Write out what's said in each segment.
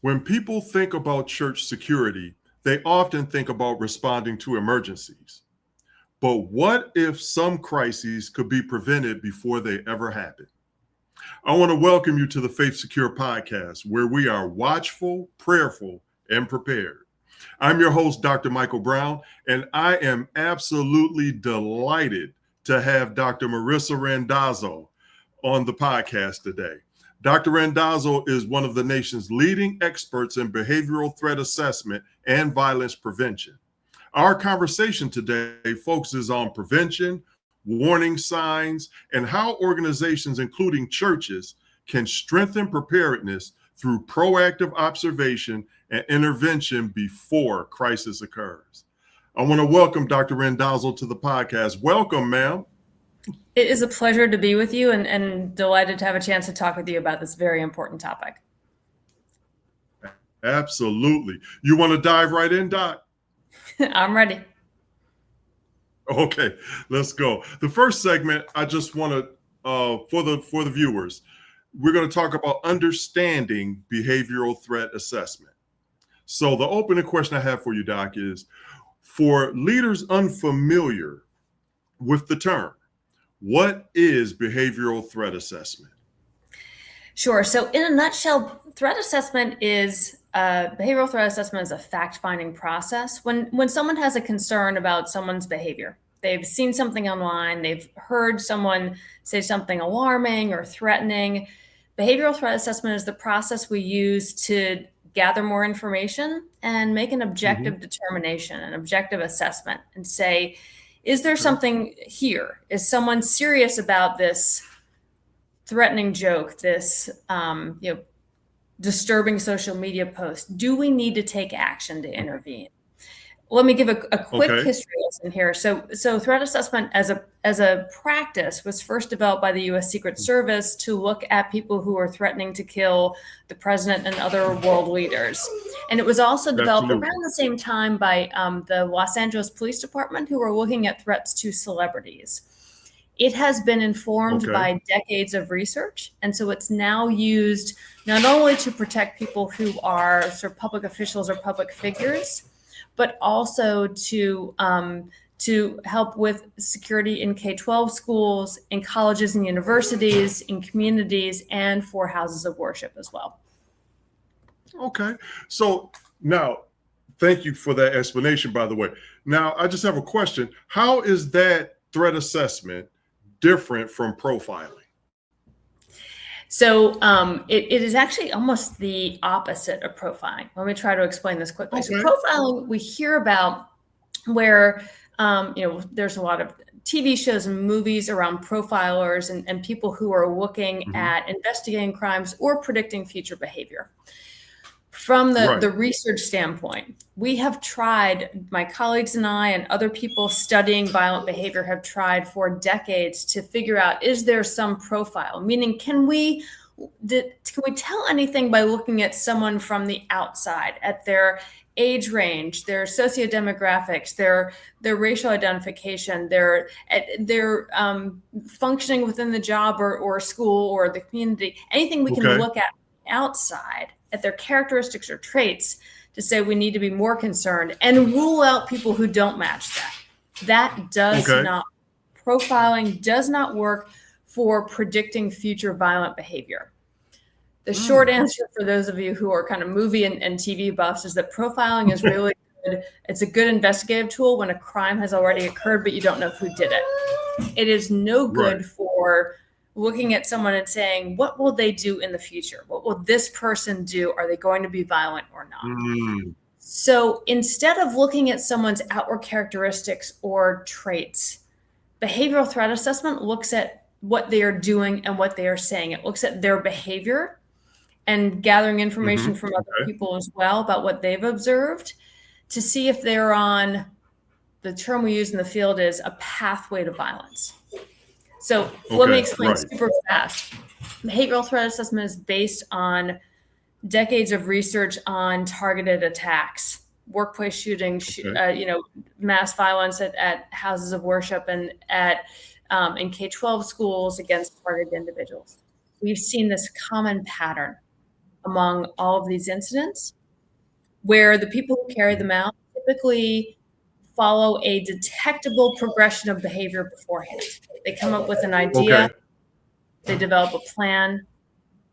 When people think about church security, they often think about responding to emergencies. But what if some crises could be prevented before they ever happen? I want to welcome you to the Faith Secure podcast, where we are watchful, prayerful, and prepared. I'm your host, Dr. Michael Brown, and I am absolutely delighted to have Dr. Marissa Randazzo on the podcast today. Dr. Randazzo is one of the nation's leading experts in behavioral threat assessment and violence prevention. Our conversation today focuses on prevention, warning signs, and how organizations, including churches, can strengthen preparedness through proactive observation and intervention before crisis occurs. I want to welcome Dr. Randazzo to the podcast. Welcome, ma'am. It is a pleasure to be with you and delighted to have a chance to talk with you about this very important topic. Absolutely. You want to dive right in, Doc? I'm ready. Okay, let's go. The first segment, I just want to, for the viewers, we're going to talk about understanding behavioral threat assessment. So the opening question I have for you, Doc, is for leaders unfamiliar with the term, what is behavioral threat assessment? Sure. So in a nutshell, threat assessment is behavioral threat assessment is a fact-finding process. When someone has a concern about someone's behavior, they've seen something online, they've heard someone say something alarming or threatening. Behavioral threat assessment is the process we use to gather more information and make an objective determination, an objective assessment, and say, is there something here? Is someone serious about this threatening joke, this disturbing social media post? Do we need to take action to intervene? Let me give a quick history lesson here. So threat assessment as a practice was first developed by the U.S. Secret Service to look at people who are threatening to kill the president and other world leaders. And it was also developed around the same time by the Los Angeles Police Department, who were looking at threats to celebrities. It has been informed by decades of research. And so it's now used not only to protect people who are sort of public officials or public figures, but also to help with security in K-12 schools, in colleges and universities, in communities, and for houses of worship as well. Okay. So now, thank you for that explanation, by the way. Now, I just have a question. How is that threat assessment different from profiling? So it is actually almost the opposite of profiling. Let me try to explain this quickly. So profiling, we hear about where, there's a lot of TV shows and movies around profilers and people who are looking at investigating crimes or predicting future behavior. From the research standpoint, we have tried, my colleagues and I and other people studying violent behavior have tried for decades to figure out, is there some profile? Meaning, can we tell anything by looking at someone from the outside, at their age range, their sociodemographics, their racial identification, their functioning within the job or school or the community, anything we can look at outside at their characteristics or traits to say we need to be more concerned and rule out people who don't match that. That does not, profiling does not work for predicting future violent behavior. The short answer for those of you who are kind of movie and TV buffs is that profiling is really good. It's a good investigative tool when a crime has already occurred, but you don't know who did it. It is no good for looking at someone and saying, what will they do in the future? What will this person do? Are they going to be violent or not? So instead of looking at someone's outward characteristics or traits, behavioral threat assessment looks at what they are doing and what they are saying. It looks at their behavior and gathering information from other people as well about what they've observed to see if they're on, the term we use in the field is a pathway to violence. So let me explain super fast. Behavioral threat assessment is based on decades of research on targeted attacks, workplace shootings, mass violence at houses of worship and in K-12 schools against targeted individuals. We've seen this common pattern. among all of these incidents, where the people who carry them out typically follow a detectable progression of behavior beforehand. They come up with an idea, Okay. they develop a plan,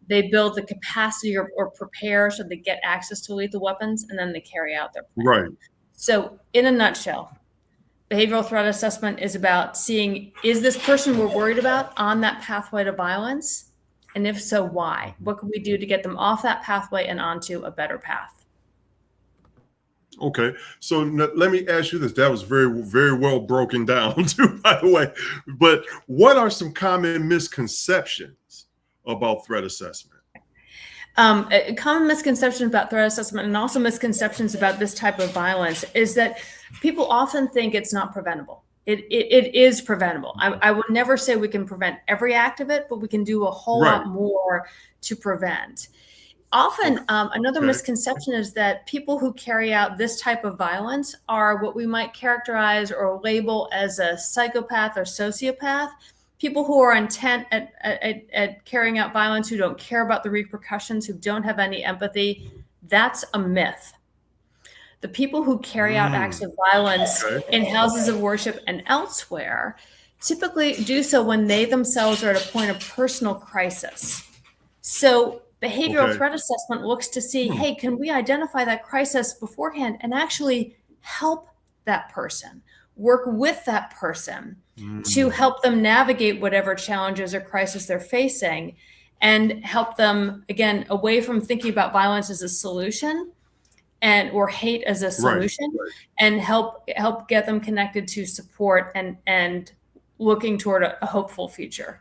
they build the capacity or prepare so they get access to lethal weapons, and then they carry out their plan. Right. So in a nutshell, behavioral threat assessment is about seeing, is this person we're worried about on that pathway to violence? And if so, why? What can we do to get them off that pathway and onto a better path? Okay. So let me ask you this. That was very, very well broken down too, by the way. But what are some common misconceptions about threat assessment? A common misconception about threat assessment, and also misconceptions about this type of violence, is that people often think it's not preventable. It is preventable. I would never say we can prevent every act of it, but we can do a whole lot more to prevent. Often, another misconception is that people who carry out this type of violence are what we might characterize or label as a psychopath or sociopath. People who are intent at carrying out violence, who don't care about the repercussions, who don't have any empathy. That's a myth. The people who carry out acts of violence in houses of worship and elsewhere typically do so when they themselves are at a point of personal crisis. So behavioral threat assessment looks to see, hey, can we identify that crisis beforehand and actually help that person, work with that person to help them navigate whatever challenges or crisis they're facing, and help them, again, away from thinking about violence as a solution or hate as a solution, and help get them connected to support and looking toward a hopeful future.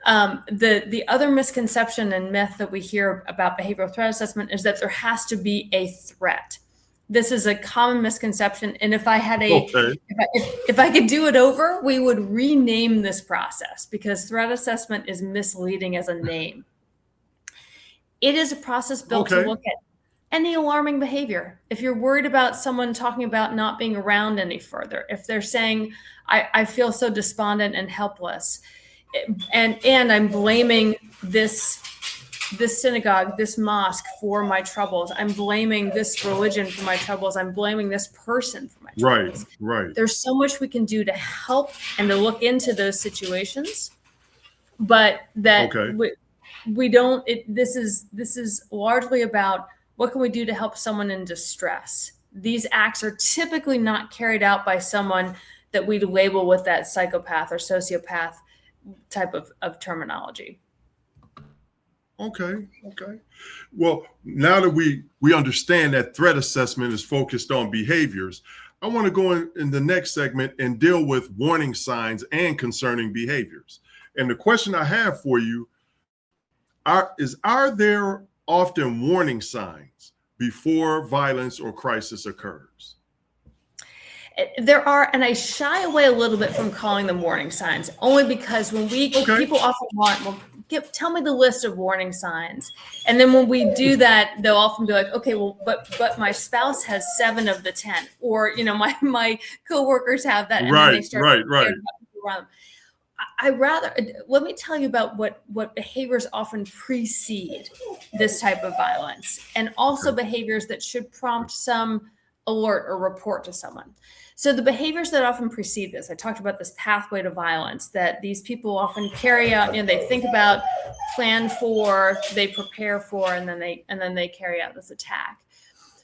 The other misconception and myth that we hear about behavioral threat assessment is that there has to be a threat. This is a common misconception, and if I had if I could do it over, we would rename this process, because threat assessment is misleading as a name. It is a process built to look at any alarming behavior. If you're worried about someone talking about not being around any further, if they're saying, I feel so despondent and helpless, and I'm blaming this synagogue, this mosque for my troubles, I'm blaming this religion for my troubles, I'm blaming this person for my troubles. Right. There's so much we can do to help and to look into those situations, but that we don't. This is largely about what can we do to help someone in distress. These acts are typically not carried out by someone that we'd label with that psychopath or sociopath type of terminology. Okay. Well, now that we understand that threat assessment is focused on behaviors, I want to go in the next segment and deal with warning signs and concerning behaviors. And the question I have for you are there often warning signs before violence or crisis occurs? There are, and I shy away a little bit from calling them warning signs, only because when people often want, tell me the list of warning signs. And then when we do that, they'll often be like, okay, well, but my spouse has 7 of the 10, or, my coworkers have that. And then they start let me tell you about what behaviors often precede this type of violence, and also behaviors that should prompt some alert or report to someone. So the behaviors that often precede this, I talked about this pathway to violence that these people often carry out, they think about, plan for, they prepare for, and then they carry out this attack.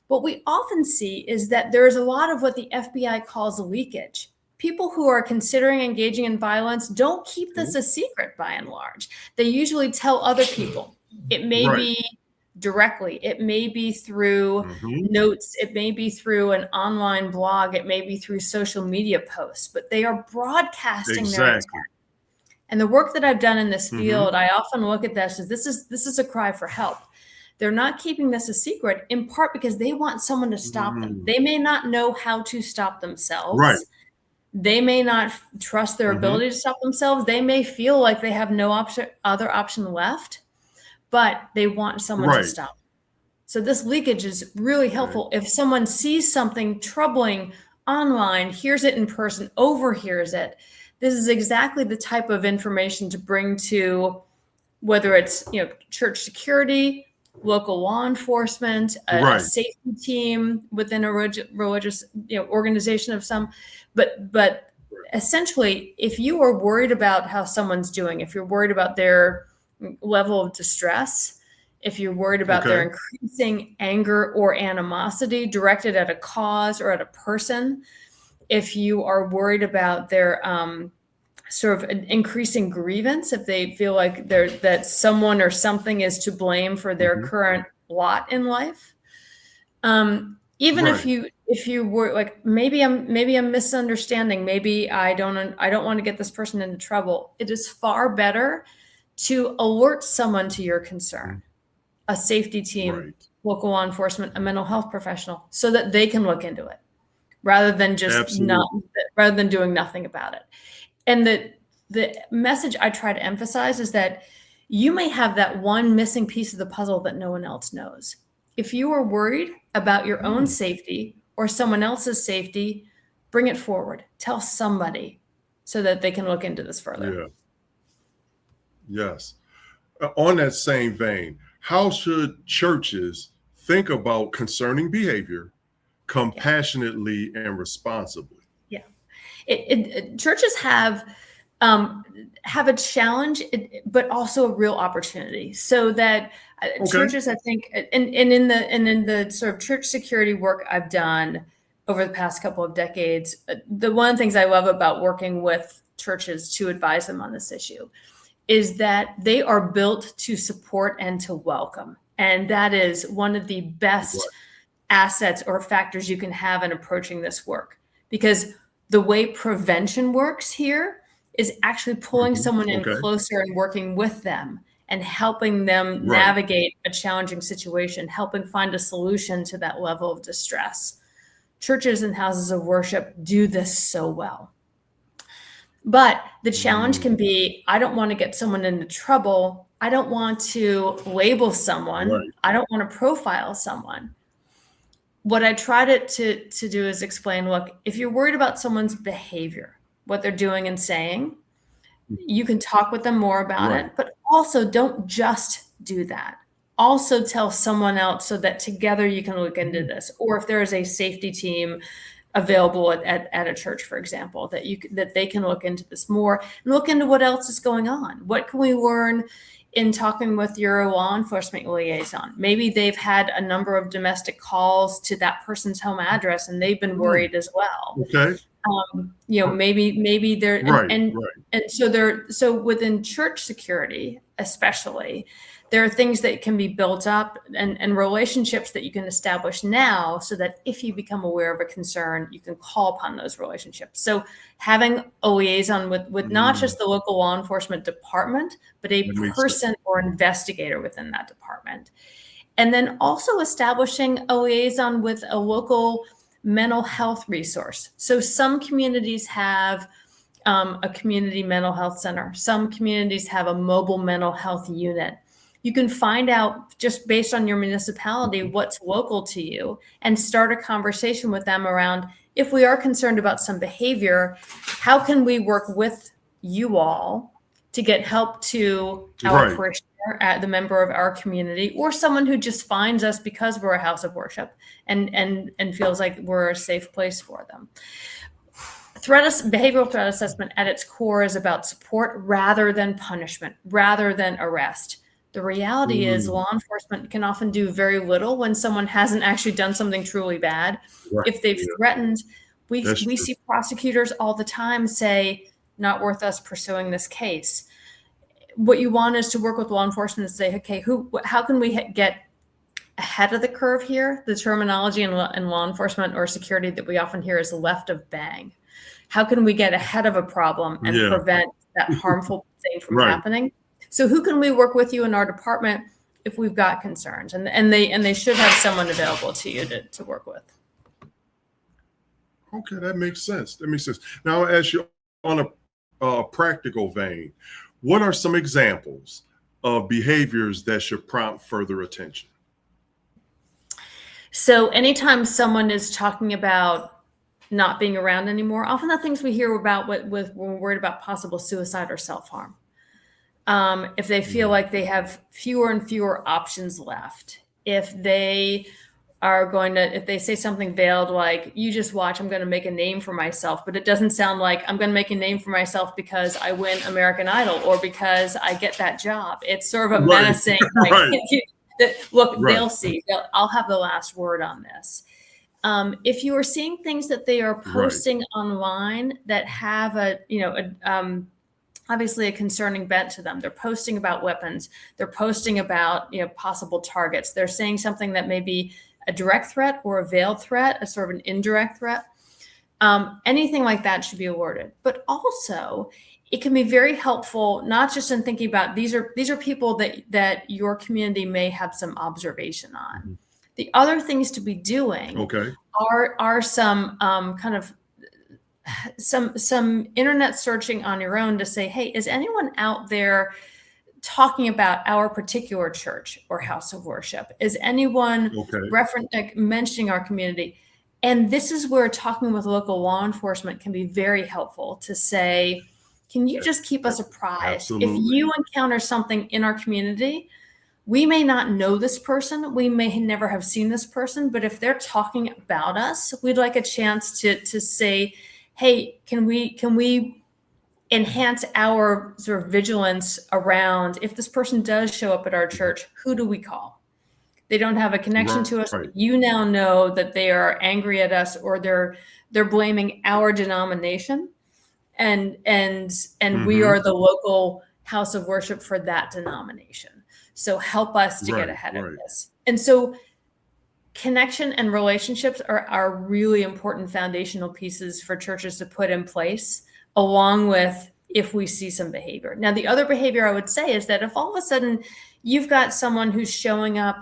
What we often see is that there is a lot of what the FBI calls leakage. People who are considering engaging in violence don't keep this a secret by and large. They usually tell other people. It may be directly, it may be through notes, it may be through an online blog, it may be through social media posts, but they are broadcasting their attack. And the work that I've done in this field, I often look at this as this is a cry for help. They're not keeping this a secret, in part because they want someone to stop them. They may not know how to stop themselves. They may not trust their ability to stop themselves. They may feel like they have no other option left, but they want someone to stop. So this leakage is really helpful. If someone sees something troubling online, hears it in person, overhears it, this is exactly the type of information to bring to, whether it's church security, local law enforcement, a safety team within a religious organization of some. But essentially, if you are worried about how someone's doing, if you're worried about their level of distress, if you're worried about their increasing anger or animosity directed at a cause or at a person, if you are worried about their sort of increasing grievance, if they feel like that someone or something is to blame for their current lot in life, even if you were like, maybe I'm misunderstanding, maybe I don't want to get this person into trouble, it is far better to alert someone to your concern, a safety team, local law enforcement, a mental health professional, so that they can look into it rather than just rather than doing nothing about it. And the message I try to emphasize is that you may have that one missing piece of the puzzle that no one else knows. If you are worried about your own safety or someone else's safety, bring it forward. Tell somebody so that they can look into this further. Yeah. Yes. On that same vein, how should churches think about concerning behavior compassionately and responsibly? Churches have a challenge, but also a real opportunity. So that churches, I think, and in the sort of church security work I've done over the past couple of decades, the one of the things I love about working with churches to advise them on this issue is that they are built to support and to welcome, and that is one of the best assets or factors you can have in approaching this work, because the way prevention works here is actually pulling someone in closer and working with them and helping them navigate a challenging situation, helping find a solution to that level of distress. Churches and houses of worship do this so well. But the challenge can be, I don't want to get someone into trouble. I don't want to label someone. I don't want to profile someone. What I try to do is explain, look, if you're worried about someone's behavior, what they're doing and saying, you can talk with them more about it, but also don't just do that. Also tell someone else so that together you can look into this. Or if there is a safety team available at a church, for example, that they can look into this more and look into what else is going on. What can we learn in talking with your law enforcement liaison? Maybe they've had a number of domestic calls to that person's home address and they've been worried as well. Maybe they're and so within church security, especially, there are things that can be built up and relationships that you can establish now so that if you become aware of a concern, you can call upon those relationships. So having a liaison with not just the local law enforcement department, but a person or investigator within that department. And then also establishing a liaison with a local mental health resource. So some communities have a community mental health center. Some communities have a mobile mental health unit. You can find out just based on your municipality what's local to you and start a conversation with them around, if we are concerned about some behavior, how can we work with you all to get help to our parishioner, the member of our community, or someone who just finds us because we're a house of worship and feels like we're a safe place for them. Behavioral threat assessment at its core is about support rather than punishment, rather than arrest. The reality is law enforcement can often do very little when someone hasn't actually done something truly bad. If they've threatened, we see prosecutors all the time say, not worth us pursuing this case. What you want is to work with law enforcement and say, okay, how can we get ahead of the curve here? The terminology in law enforcement or security that we often hear is left of bang. How can we get ahead of a problem and prevent that harmful thing from happening? So who can we work with you in our department if we've got concerns? And they should have someone available to you to work with. Okay, that makes sense. Now, I'll ask you on a practical vein, what are some examples of behaviors that should prompt further attention? So anytime someone is talking about not being around anymore, often the things we hear about when we're worried about possible suicide or self-harm. if they feel like they have fewer and fewer options left, if they if they say something veiled like, you just watch, I'm going to make a name for myself, but it doesn't sound like I'm going to make a name for myself because I win American Idol or because I get that job. It's sort of a menacing, like, look, they'll see, I'll have the last word on this. If you are seeing things that they are posting online that have obviously a concerning bent to them, they're posting about weapons, they're posting about, possible targets. They're saying something that may be a direct threat or a veiled threat, a sort of an indirect threat. Anything like that should be alerted. But also, it can be very helpful, not just in thinking about these are people that your community may have some observation on. Mm-hmm. The other things to be doing are some kind of some internet searching on your own to say, hey, is anyone out there talking about our particular church or house of worship? Is anyone mentioning our community? And this is where talking with local law enforcement can be very helpful to say, can you just keep us apprised? Absolutely. If you encounter something in our community, we may not know this person, we may never have seen this person, but if they're talking about us, we'd like a chance to say, hey, can we enhance our sort of vigilance around, if this person does show up at our church, who do we call? They don't have a connection to us. You now know that they are angry at us, or they're blaming our denomination, and we are the local house of worship for that denomination. So help us to get ahead of this. And so connection and relationships are really important foundational pieces for churches to put in place, along with if we see some behavior. Now, the other behavior I would say is that if all of a sudden you've got someone who's showing up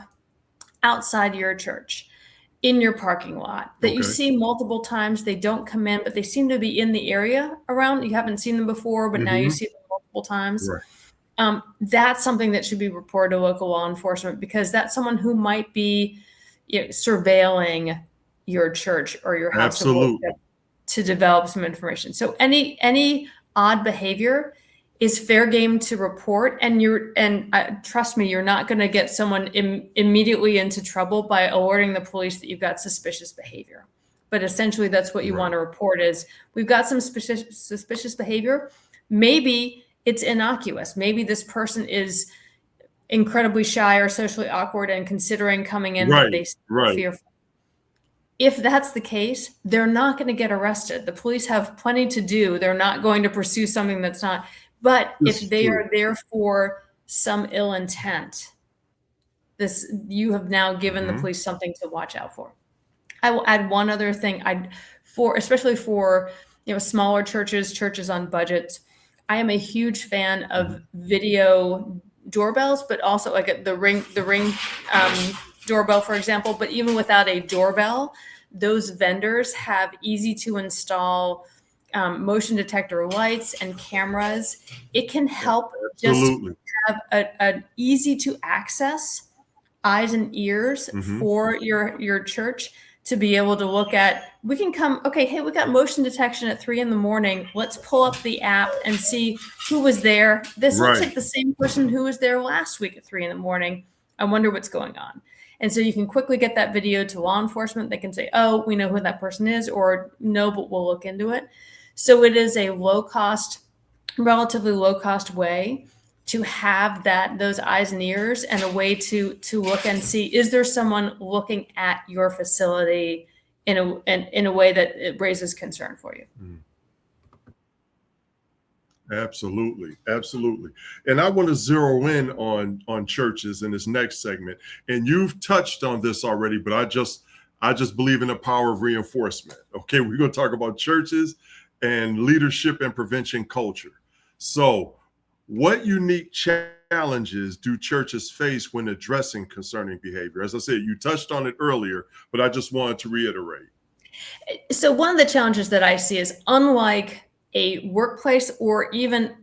outside your church in your parking lot that you see multiple times, they don't come in, but they seem to be in the area around, you haven't seen them before, but now you see them multiple times. That's something that should be reported to local law enforcement, because that's someone who might be surveilling your church or your house of worship to develop some information. So any odd behavior is fair game to report, and trust me, you're not going to get someone immediately into trouble by alerting the police that you've got suspicious behavior. But essentially, that's what you want to report: is we've got some suspicious behavior. Maybe it's innocuous. Maybe this person is incredibly shy or socially awkward and considering coming in, but they feel fearful. If that's the case, they're not going to get arrested. The police have plenty to do. They're not going to pursue something that's not. But if they are there for some ill intent, you have now given the police something to watch out for. I will add one other thing. Especially for smaller churches on budgets, I am a huge fan of video doorbells, but also like the ring doorbell, for example. But even without a doorbell, those vendors have easy to install motion detector lights and cameras. It can help just have an easy to access eyes and ears for your church to be able to look at. We can come, hey, we got motion detection at 3 a.m. Let's pull up the app and see who was there. This looks like the same person who was there last week at 3 a.m. I wonder what's going on. And so you can quickly get that video to law enforcement. They can say, oh, we know who that person is, or no, but we'll look into it. So it is a relatively low cost way to have those eyes and ears, and a way to look and see, is there someone looking at your facility in a way that it raises concern for you? Absolutely. And I want to zero in on churches in this next segment. And you've touched on this already, but I just believe in the power of reinforcement. Okay, we're going to talk about churches and leadership and prevention culture. So, what unique challenges do churches face when addressing concerning behavior? As I said, you touched on it earlier, but I just wanted to reiterate. So one of the challenges that I see is, unlike a workplace or even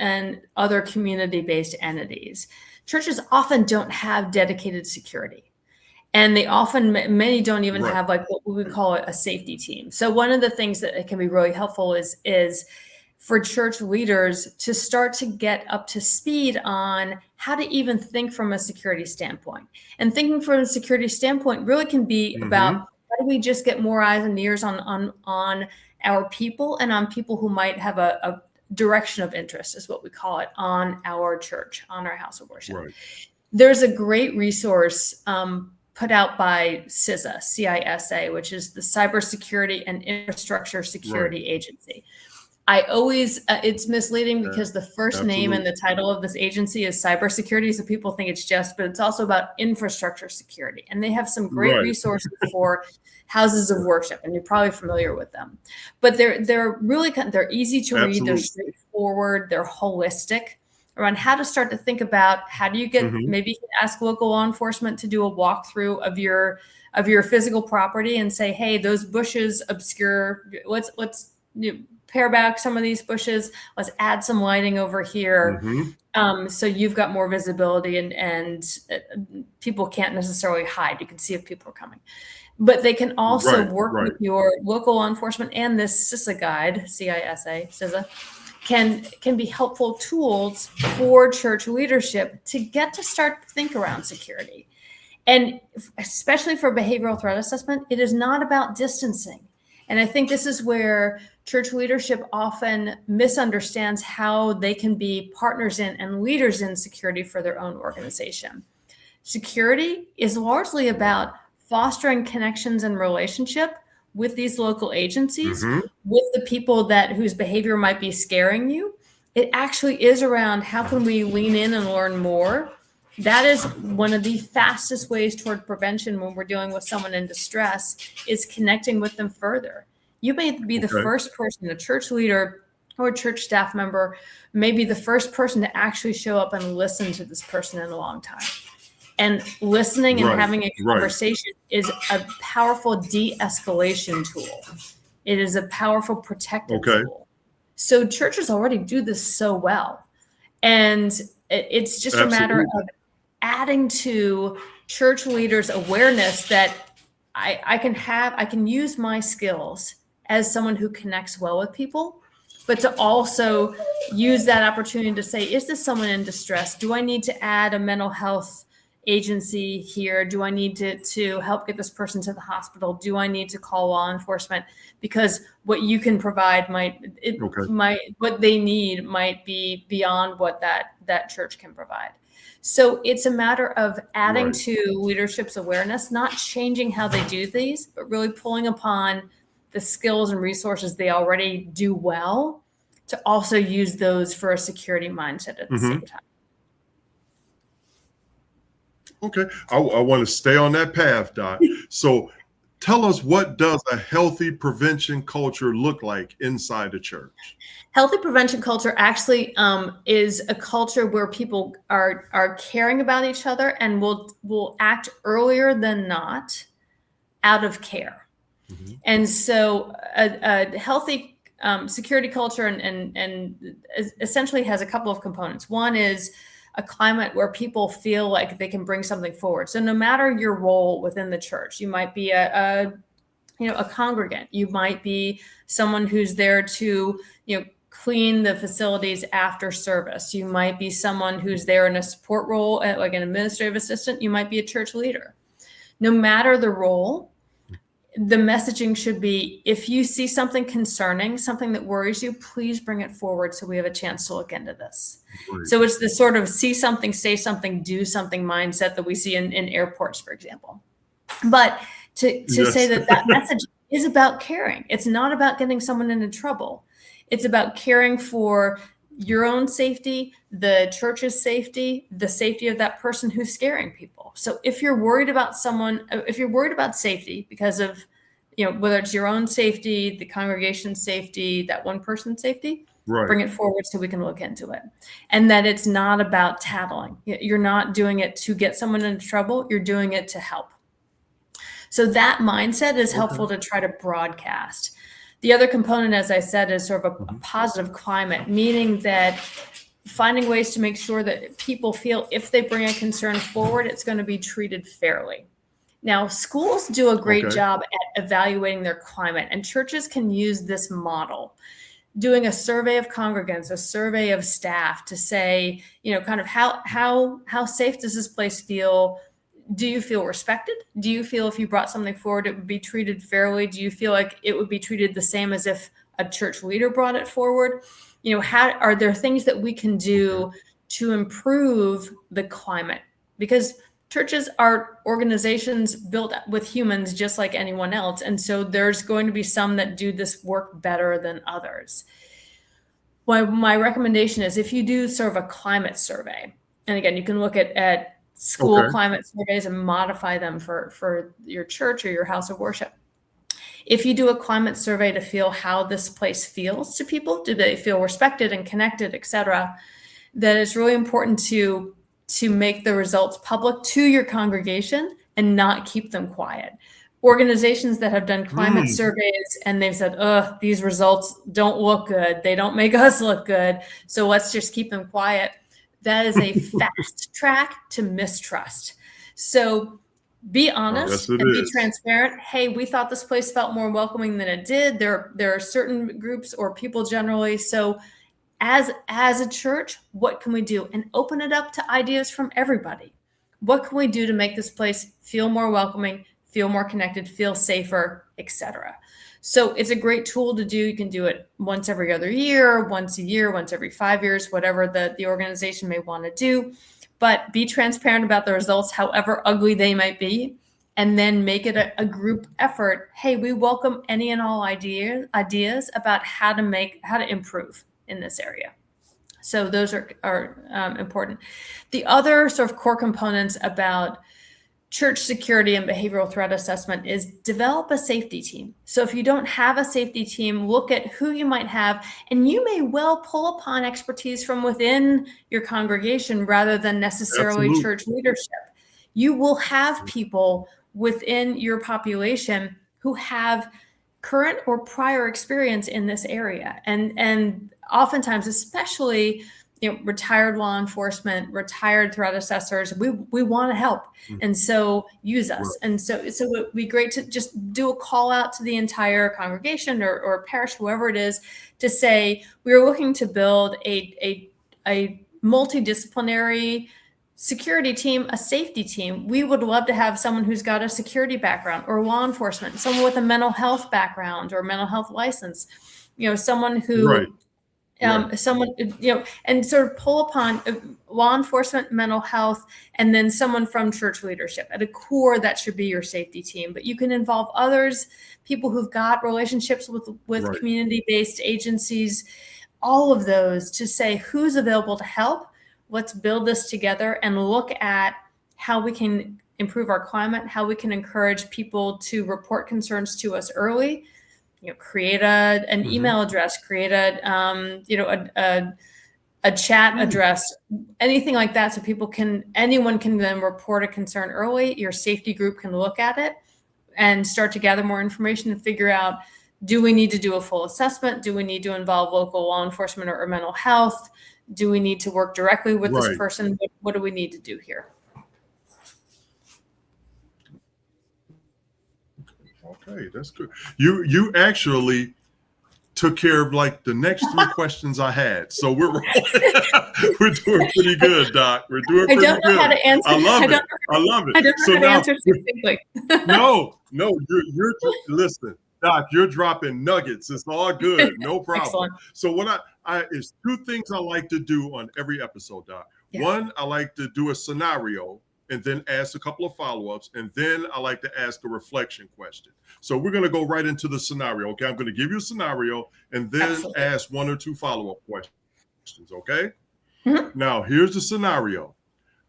other community-based entities, churches often don't have dedicated security. And many don't even have like what we would call a safety team. So one of the things that can be really helpful is for church leaders to start to get up to speed on how to even think from a security standpoint. And thinking from a security standpoint really can be about how do we just get more eyes and ears on our people and on people who might have a direction of interest, is what we call it, on our church, on our house of worship. Right. There's a great resource put out by CISA, CISA, which is the Cybersecurity and Infrastructure Security Agency. I always, it's misleading because the first name and the title of this agency is cybersecurity. So people think it's but it's also about infrastructure security. And they have some great resources for houses of worship, and you're probably familiar with them. But they're really, they're easy to read, they're straightforward, they're holistic around how to start to think about how do you get, maybe you can ask local law enforcement to do a walkthrough of your physical property and say, hey, those bushes obscure, let's pare back some of these bushes, let's add some lighting over here. So you've got more visibility and people can't necessarily hide. You can see if people are coming. But they can also work with your local law enforcement, and this CISA guide, CISA, can be helpful tools for church leadership to get to start to think around security. And especially for behavioral threat assessment, it is not about distancing. And I think this is where church leadership often misunderstands how they can be partners in and leaders in security for their own organization. Security is largely about fostering connections and relationship with these local agencies, with the people whose behavior might be scaring you. It actually is around how can we lean in and learn more. That is one of the fastest ways toward prevention when we're dealing with someone in distress, is connecting with them further. You may be the first person, a church leader or a church staff member, may be the first person to actually show up and listen to this person in a long time. And listening and having a conversation is a powerful de-escalation tool. It is a powerful protective tool. So churches already do this so well. And it's just a matter of adding to church leaders' awareness that I can use my skills as someone who connects well with people, but to also use that opportunity to say, is this someone in distress? Do I need to add a mental health agency here? Do I need to help get this person to the hospital? Do I need to call law enforcement? Because what you can provide what they need might be beyond what that church can provide. So it's a matter of adding to leadership's awareness, not changing how they do these, but really pulling upon the skills and resources they already do well to also use those for a security mindset at the same time. Okay, I want to stay on that path, Doc. So tell us, what does a healthy prevention culture look like inside the church? Healthy prevention culture actually is a culture where people are caring about each other and will act earlier than not out of care. And so a healthy security culture and essentially has a couple of components. One is a climate where people feel like they can bring something forward. So no matter your role within the church, you might be a congregant, you might be someone who's there to, clean the facilities after service. You might be someone who's there in a support role, like an administrative assistant. You might be a church leader. No matter the role, the messaging should be, if you see something concerning, something that worries you, please bring it forward so we have a chance to look into this. So it's this sort of see something, say something, do something mindset that we see in airports, for example. But to say that message is about caring. It's not about getting someone into trouble. It's about caring for your own safety, the church's safety, the safety of that person who's scaring people. So if you're worried about safety because of, whether it's your own safety, the congregation's safety, that one person's safety, bring it forward so we can look into it. And that it's not about tattling. You're not doing it to get someone into trouble. You're doing it to help. So that mindset is helpful to try to broadcast. The other component, as I said, is sort of a positive climate, meaning that finding ways to make sure that people feel if they bring a concern forward, it's going to be treated fairly. Now, schools do a great job at evaluating their climate, and churches can use this model. doing a survey of congregants, a survey of staff to say, kind of how safe does this place feel? Do you feel respected? Do you feel if you brought something forward, it would be treated fairly? Do you feel like it would be treated the same as if a church leader brought it forward? How are there things that we can do to improve the climate? Because churches are organizations built with humans just like anyone else. And so there's going to be some that do this work better than others. Well, my recommendation is if you do sort of a climate survey, and again, you can look at school climate surveys and modify them for your church or your house of worship. If you do a climate survey to feel how this place feels to people, do they feel respected and connected, et cetera, that it's really important to make the results public to your congregation and not keep them quiet. Organizations that have done climate surveys and they've said, these results don't look good. They don't make us look good. So let's just keep them quiet. That is a fast track to mistrust. So be honest and be transparent. Hey, we thought this place felt more welcoming than it did. There are certain groups or people generally. So as a church, what can we do? And open it up to ideas from everybody. What can we do to make this place feel more welcoming, feel more connected, feel safer, etc.? So it's a great tool to do. You can do it once every other year, once a year, once every 5 years, whatever the organization may want to do. But be transparent about the results, however ugly they might be, and then make it a group effort. Hey, we welcome any and all ideas about how to improve in this area. So those are important. The other sort of core components about church security and behavioral threat assessment is develop a safety team. So if you don't have a safety team, look at who you might have, and you may well pull upon expertise from within your congregation rather than necessarily church leadership. You will have people within your population who have current or prior experience in this area. And oftentimes, especially retired law enforcement, retired threat assessors, we want to help. And so use us. And so it would be great to just do a call out to the entire congregation or parish, whoever it is, to say, we're looking to build a multidisciplinary security team, a safety team. We would love to have someone who's got a security background or law enforcement, someone with a mental health background or mental health license, someone who someone, and sort of pull upon law enforcement, mental health, and then someone from church leadership. At a core, that should be your safety team. But you can involve others, people who've got relationships with community-based agencies, all of those, to say who's available to help. Let's build this together and look at how we can improve our climate, how we can encourage people to report concerns to us early. Create an email address, create a chat address, anything like that, so anyone can then report a concern early. Your safety group can look at it and start to gather more information and figure out, do we need to do a full assessment? Do we need to involve local law enforcement or mental health? Do we need to work directly with this person? What do we need to do here? Okay, that's good. You actually took care of like the next 3 questions I had. So we're doing pretty good, Doc. We're doing pretty good. I don't know how to answer. I love it. I don't know how to answer specifically. No, you're listen, Doc, you're dropping nuggets. It's all good. No problem. Excellent. So what I is 2 things I like to do on every episode, Doc. Yeah. One, I like to do a scenario and then ask a couple of follow-ups, and then I like to ask a reflection question. So we're going to go right into the scenario, okay? I'm going to give you a scenario and then ask 1 or 2 follow-up questions, okay? Now, here's the scenario.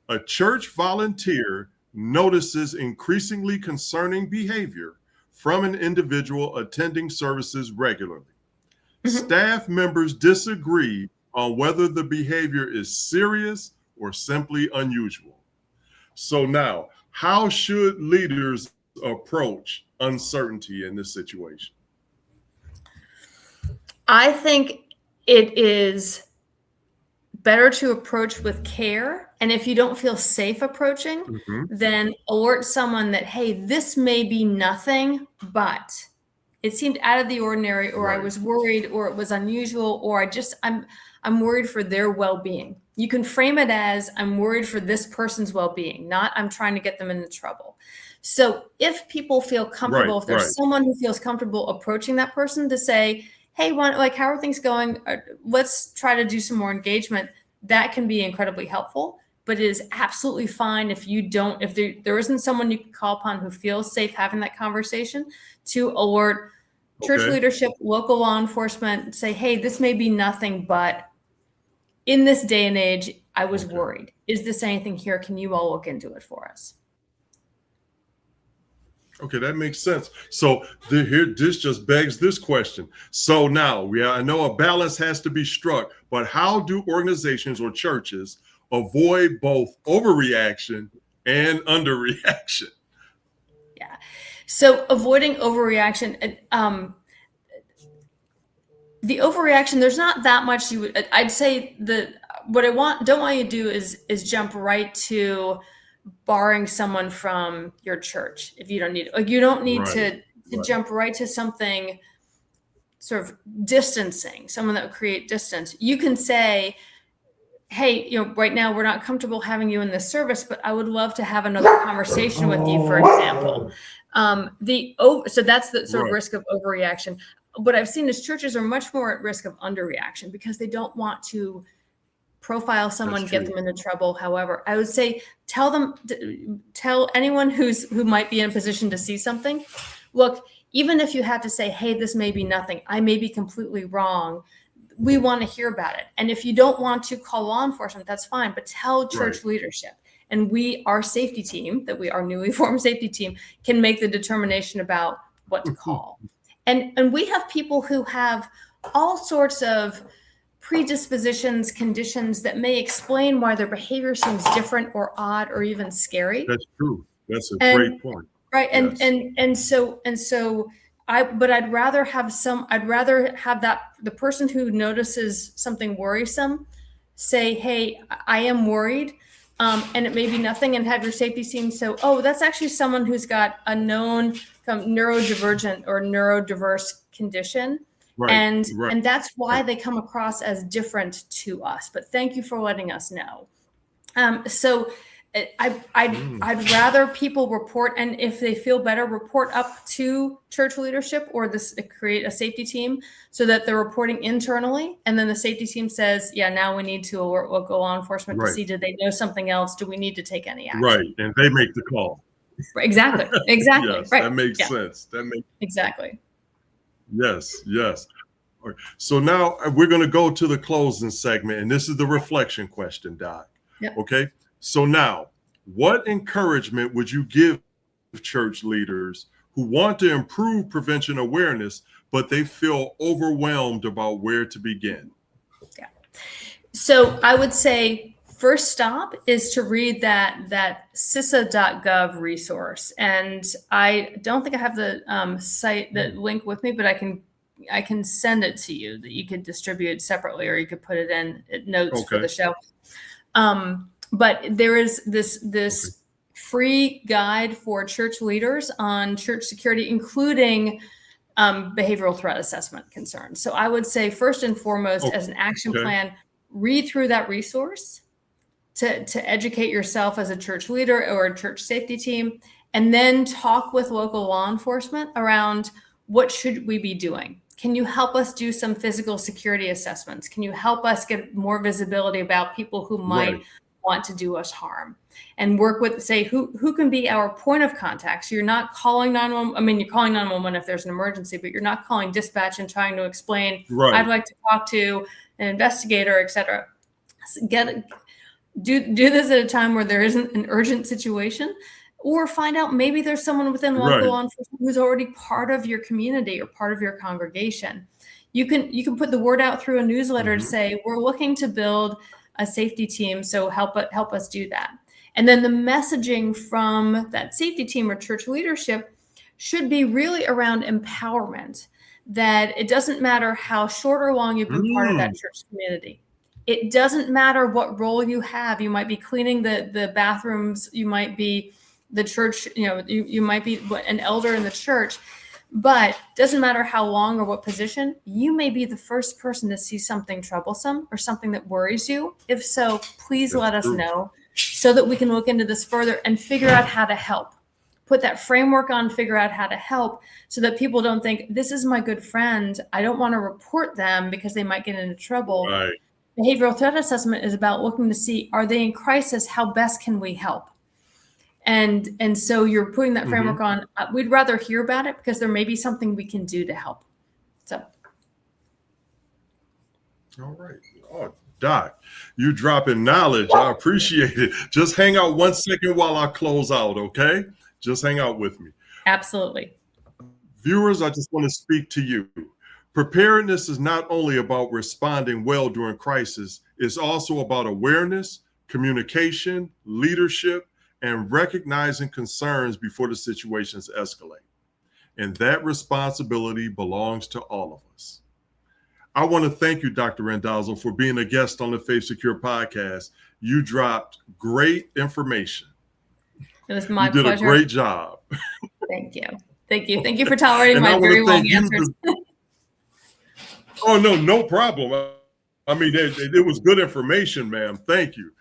A church volunteer notices increasingly concerning behavior from an individual attending services regularly. Staff members disagree on whether the behavior is serious or simply unusual. So now, how should leaders approach uncertainty in this situation? I think it is better to approach with care. And if you don't feel safe approaching, then alert someone that, hey, this may be nothing, but it seemed out of the ordinary, or Right. I was worried, or it was unusual, or I'm worried for their well-being. You can frame it as I'm worried for this person's well-being, not I'm trying to get them into trouble. So if people feel comfortable, Right. if there's Right. someone who feels comfortable approaching that person to say, hey, how are things going? Let's try to do some more engagement. That can be incredibly helpful, but it is absolutely fine if there isn't someone you can call upon who feels safe having that conversation, to alert church Okay. leadership, local law enforcement, say, hey, this may be nothing, but in this day and age, I was worried. Is this anything here? Can you all look into it for us? Okay, that makes sense. So this just begs this question. So now I know a balance has to be struck, but how do organizations or churches avoid both overreaction and underreaction? Yeah. So avoiding overreaction, the overreaction, there's not that much I'd say what don't want you to do is jump right to barring someone from your church if you don't need, like, you don't need to jump right to something sort of distancing, someone that would create distance. You can say, hey, right now we're not comfortable having you in this service, but I would love to have another conversation with you, for example. So that's the sort of risk of overreaction. What I've seen is churches are much more at risk of underreaction because they don't want to profile someone, get them into trouble. However, I would say tell anyone who might be in a position to see something, look, even if you have to say, hey, this may be nothing, I may be completely wrong, we want to hear about it. And if you don't want to call law enforcement, that's fine, but tell church leadership. And our safety team, our newly formed safety team, can make the determination about what to call. And we have people who have all sorts of predispositions, conditions that may explain why their behavior seems different or odd or even scary. That's true. That's a great point. Right. But I'd rather have the person who notices something worrisome say, hey, I am worried. And it may be nothing, and have your safety team. So, that's actually someone who's got a known neurodivergent or neurodiverse condition. And that's why they come across as different to us. But thank you for letting us know. So I'd rather people report, and if they feel better, report up to church leadership or create a safety team so that they're reporting internally. And then the safety team says, yeah, now we need to alert local law enforcement to see, did they know something else? Do we need to take any action? Right. And they make the call. Exactly. Yes, right. That makes sense. Exactly. Yes. All right. So now we're going to go to the closing segment, and this is the reflection question, Doc. Yep. Okay. So now, what encouragement would you give church leaders who want to improve prevention awareness, but they feel overwhelmed about where to begin? Yeah. So I would say first stop is to read that CISA.gov resource. And I don't think I have the the link with me, but I can send it to you that you could distribute separately, or you could put it in notes for the show. But there is this free guide for church leaders on church security, including behavioral threat assessment concerns. So I would say first and foremost, as an action plan, read through that resource to educate yourself as a church leader or a church safety team, and then talk with local law enforcement around what should we be doing. Can you help us do some physical security assessments? Can you help us get more visibility about people who might want to do us harm? And work with, say, who can be our point of contact. So you're not calling 911. I mean, you're calling 911 if there's an emergency, but you're not calling dispatch and trying to explain, I'd like to talk to an investigator, et cetera. Do this at a time where there isn't an urgent situation, or find out maybe there's someone within local law enforcement who's already part of your community or part of your congregation. You can put the word out through a newsletter to say, we're looking to build a safety team, so help us do that. And then the messaging from that safety team or church leadership should be really around empowerment, that it doesn't matter how short or long you've been part of that church community. It doesn't matter what role you have. You might be cleaning the bathrooms. You might be the church, you might be an elder in the church. But doesn't matter how long or what position, you may be the first person to see something troublesome or something that worries you. If so, please let us know so that we can look into this further and figure out how to help. Put that framework on, figure out how to help so that people don't think, this is my good friend, I don't want to report them because they might get into trouble. Right. Behavioral threat assessment is about looking to see, are they in crisis? How best can we help? And so you're putting that framework on. We'd rather hear about it because there may be something we can do to help. So. All right. Oh, Doc, you dropping knowledge. I appreciate it. Just hang out 1 second while I close out, okay? Just hang out with me. Absolutely. Viewers, I just want to speak to you. Preparedness is not only about responding well during crisis, it's also about awareness, communication, leadership, and recognizing concerns before the situations escalate. And that responsibility belongs to all of us. I want to thank you, Dr. Randazzo, for being a guest on the Faith Secure podcast. You dropped great information. It was my pleasure. You did a great job. Thank you. Thank you. Thank you for tolerating my very long answers. Oh, no problem. I mean, it was good information, ma'am. Thank you.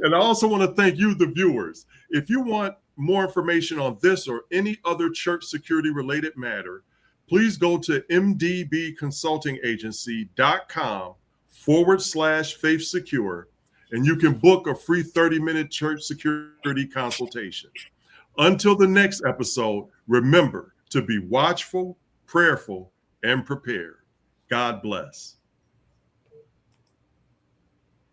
And I also want to thank you, the viewers. If you want more information on this or any other church security related matter, please go to mdbconsultingagency.com/Faith Secure, and you can book a free 30-minute church security consultation. Until the next episode, remember to be watchful, prayerful, and prepared. God bless.